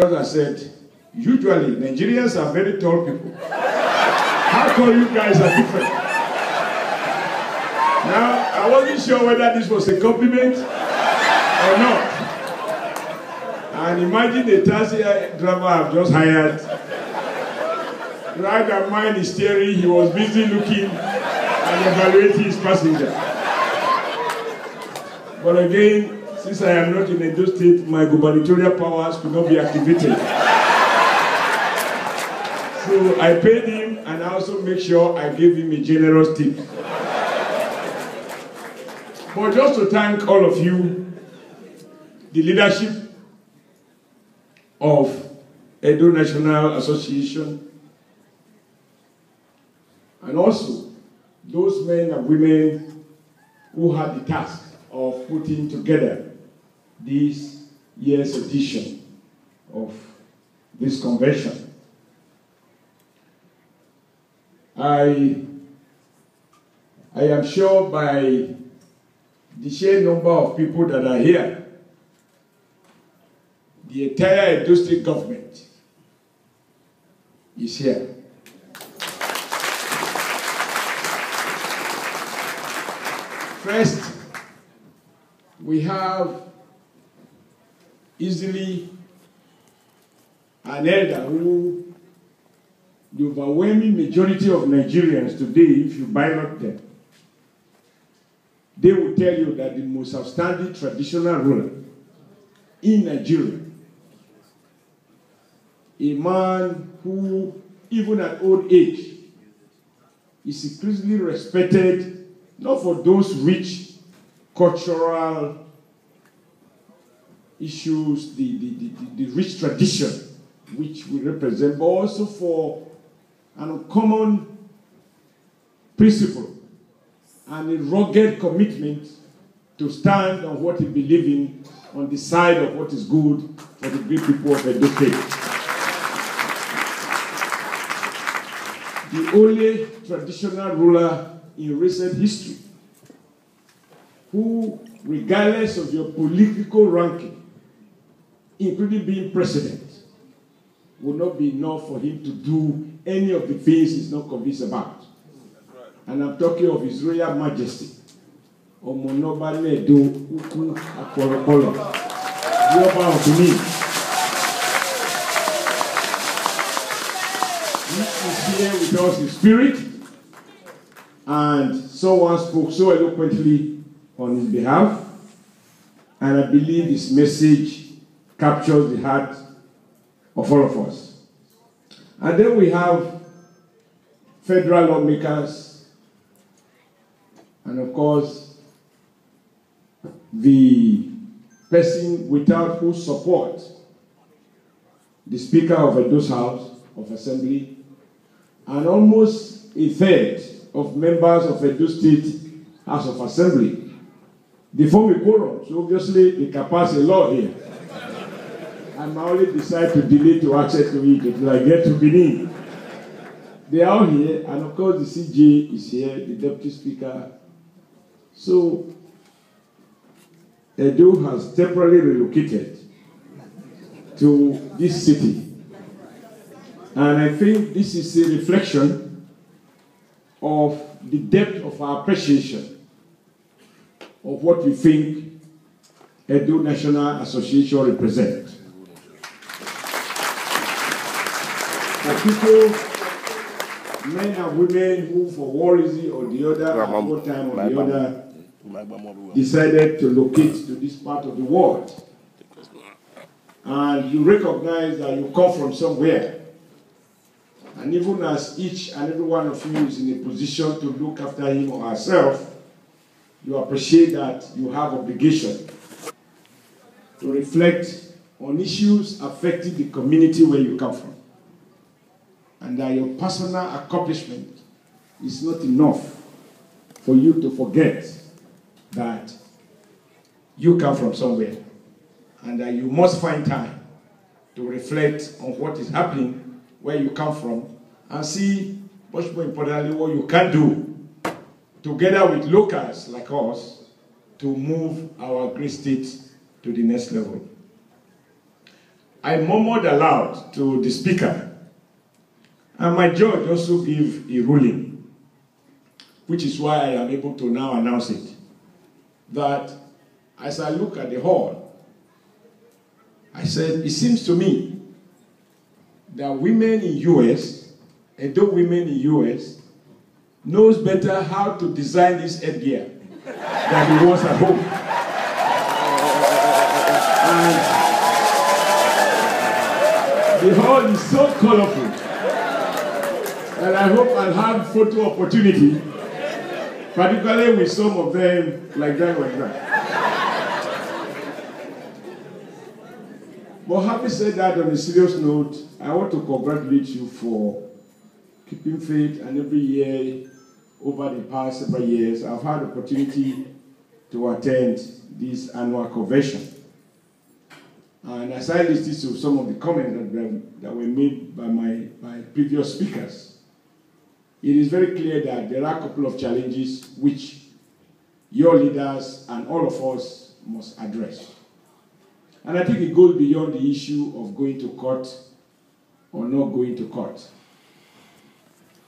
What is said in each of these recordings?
Because I said, usually Nigerians are very tall people. How come you guys are different? Now, I wasn't sure whether this was a compliment or not. And imagine the taxi driver I've just hired. Right at mine is steering, he was busy looking and evaluating his passenger. But again, since I am not in Edo State, my gubernatorial powers could not be activated. So I paid him and I also make sure I gave him a generous tip. But just to thank all of you, the leadership of Edo National Association, and also those men and women who had the task of putting together this year's edition of this convention. I am sure by the sheer number of people that are here, the entire Edo State government is here. First, we have easily an elder who the overwhelming majority of Nigerians today, if you ballot them, they will tell you that the most outstanding traditional ruler in Nigeria, a man who, even at old age, is increasingly respected, not for those rich cultural issues, the rich tradition which we represent, but also for an uncommon principle and a rugged commitment to stand on what he believes in, on the side of what is good for the great people of Edo State. The only traditional ruler in recent history who, regardless of your political ranking, including being president, will not be enough for him to do any of the things he's not convinced about. And I'm talking of His Royal Majesty, Omonoba Nedo Uku Akorokolo, the Oba of Benin. He is here with us in spirit, and someone spoke so eloquently on his behalf, and I believe his message captures the heart of all of us. And then we have federal lawmakers, and of course, the person without whose support the Speaker of Edo's House of Assembly, and almost a third of members of Edo State House of Assembly. They form a quorum, so obviously they can pass a law here. I might only decide to delay to access to it until I get to Benin. They are all here, and of course the CJ is here, the Deputy Speaker. So Edo has temporarily relocated to this city. And I think this is a reflection of the depth of our appreciation of what we think Edo National Association represents. For people, men and women who for one reason or the other, at one time or the other, decided to locate to this part of the world. And you recognize that you come from somewhere. And even as each and every one of you is in a position to look after him or herself, you appreciate that you have obligation to reflect on issues affecting the community where you come from. And that your personal accomplishment is not enough for you to forget that you come from somewhere. And that you must find time to reflect on what is happening where you come from, and see, much more importantly, what you can do together with locals like us to move our great state to the next level. I murmured aloud to the speaker, and my judge also gave a ruling, which is why I am able to now announce it, that as I look at the hall, I said, it seems to me that women in US, adult women in US, knows better how to design this headgear than the ones at home. And the hall is so colorful that I hope I'll have photo opportunity, particularly with some of them like that. But having said that, on a serious note, I want to congratulate you for keeping faith, and every year, over the past several years, I've had the opportunity to attend this annual convention. And as I listened to some of the comments that were made by my previous speakers, it is very clear that there are a couple of challenges which your leaders and all of us must address. And I think it goes beyond the issue of going to court or not going to court.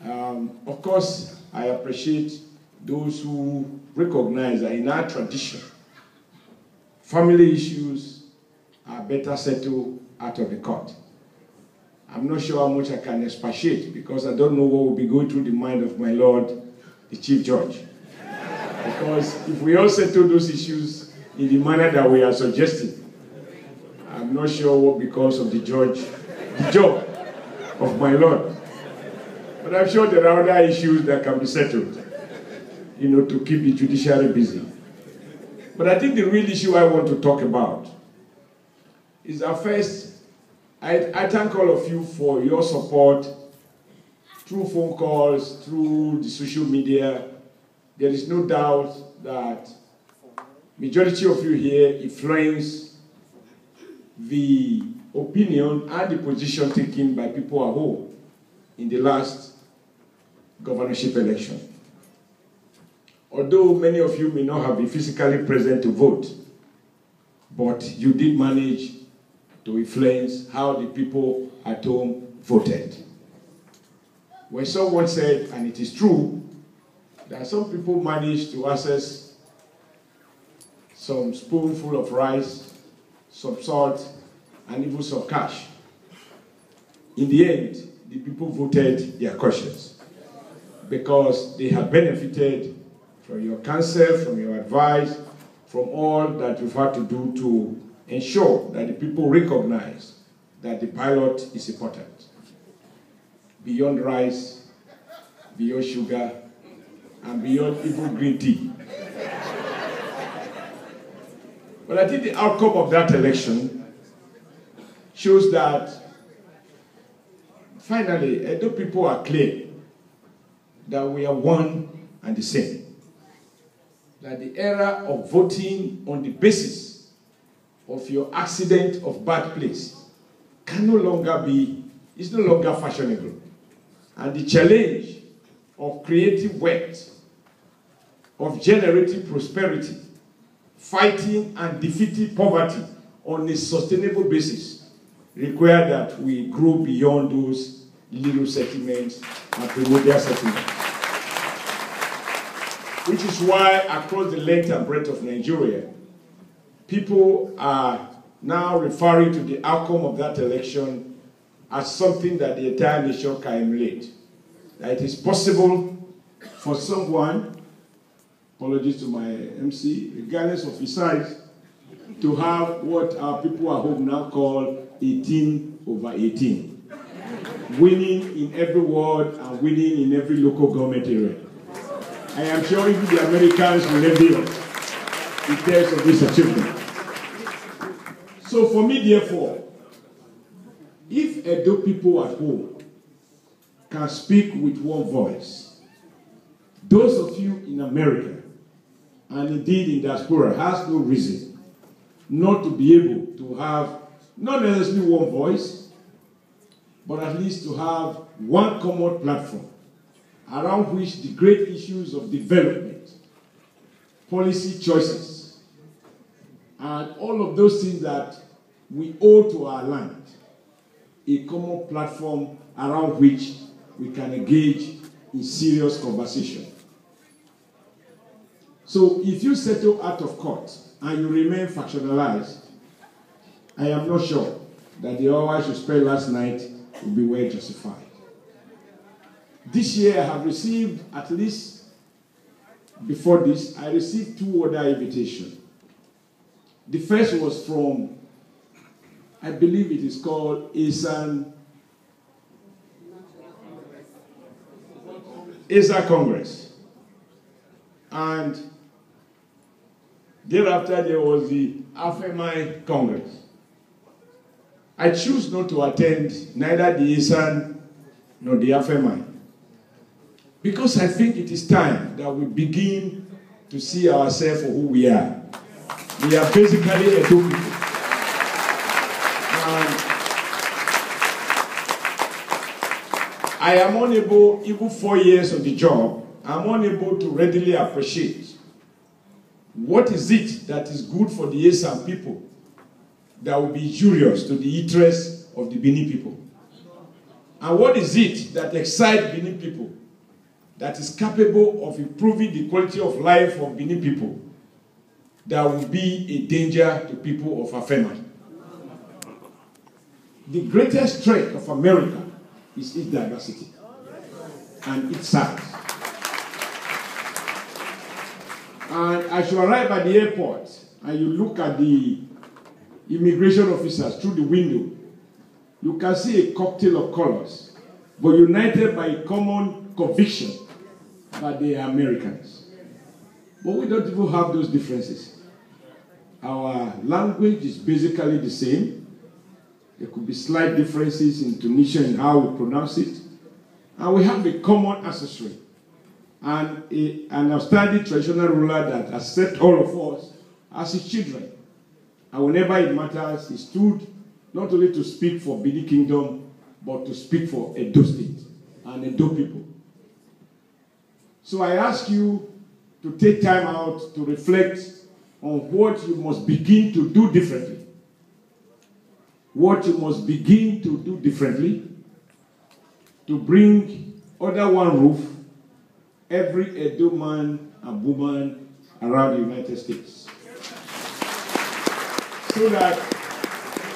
Of course, I appreciate those who recognize that in our tradition, family issues are better settled out of the court. I'm not sure how much I can expatiate because I don't know what will be going through the mind of my Lord, the Chief Judge. Because if we all settle those issues in the manner that we are suggesting, I'm not sure what becomes of the job of my Lord. But I'm sure there are other issues that can be settled, to keep the judiciary busy. But I think the real issue I want to talk about is that first, I thank all of you for your support through phone calls, through the social media. There is no doubt that majority of you here influence the opinion and the position taken by people at home in the last governorship election. Although many of you may not have been physically present to vote, but you did manage to influence how the people at home voted. When someone said, and it is true, that some people managed to access some spoonful of rice, some salt, and even some cash. In the end, the people voted their conscience because they have benefited from your counsel, from your advice, from all that you've had to do to ensure that the people recognize that the pilot is important. Beyond rice, beyond sugar, and beyond even green tea. But I think the outcome of that election shows that finally, Edo people are clear that we are one and the same. That the era of voting on the basis of your accident of birthplace can no longer be, is no longer fashionable. And the challenge of creating wealth, of generating prosperity, fighting and defeating poverty on a sustainable basis require that we grow beyond those little settlements and primordial settlements. Which is why across the length and breadth of Nigeria, people are now referring to the outcome of that election as something that the entire nation can emulate. That it is possible for someone, apologies to my MC, regardless of his size, to have what our people at home now call 18/18. Winning in every ward and winning in every local government area. I am sure even the Americans will envy us in terms of this achievement. So for me, therefore, if Edo people at home can speak with one voice, those of you in America, and indeed in diaspora, has no reason not to be able to have, not necessarily one voice, but at least to have one common platform around which the great issues of development, policy choices, and all of those things that we owe to our land, a common platform around which we can engage in serious conversation. So if you settle out of court and you remain factionalized, I am not sure that the hours you spent last night will be well justified. This year I have received, at least before this, I received 2 other invitations. The first was from, I believe it is called ASAN Congress. And thereafter there was the AFEMI Congress. I choose not to attend neither the ASAN nor the AFEMI, because I think it is time that we begin to see ourselves for who we are. We are basically a Edo people. And I am unable, even 4 years on the job, I'm unable to readily appreciate what is it that is good for the ASAN people that will be injurious to the interests of the Benin people. And what is it that excites Benin people that is capable of improving the quality of life of Benin people that will be a danger to people of AFEMI. The greatest strength of America is its diversity and its size. And as you arrive at the airport and you look at the immigration officers through the window, you can see a cocktail of colors, but united by a common conviction that they are Americans. But we don't even have those differences. Our language is basically the same. There could be slight differences in intonation and how we pronounce it. And we have a common ancestry and an outstanding traditional ruler that accepts all of us as his children. And whenever it matters, he stood not only to speak for Benin Kingdom, but to speak for Edo State and Edo people. So I ask you to take time out to reflect on what you must begin to do differently. What you must begin to do differently to bring under one roof every Edo man and woman around the United States. So that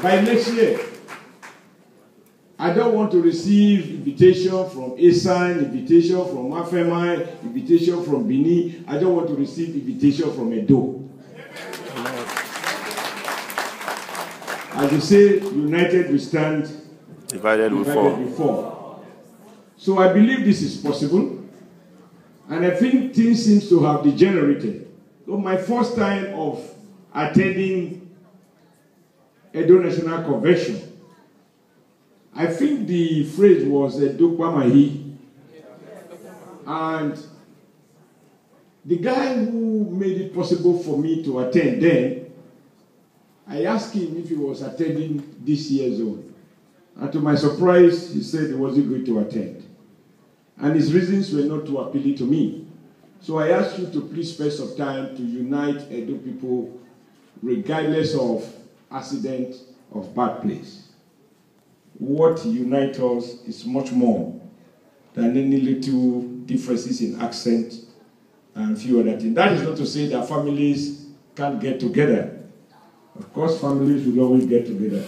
by next year, I don't want to receive invitation from ASAN, invitation from AFEMI, invitation from Benin. I don't want to receive invitation from Edo. As you say, united we stand, divided we fall. So I believe this is possible. And I think things seem to have degenerated. So my first time of attending Edo National Convention, I think the phrase was Edo Kwamahi. And the guy who made it possible for me to attend then, I asked him if he was attending this year's own. And to my surprise, he said he wasn't going to attend. And his reasons were not too appealing to me. So I asked you to please spend some time to unite Edo people regardless of accident of bad place. What unites us is much more than any little differences in accent and few other things. That is not to say that families can't get together. Of course, families will always get together.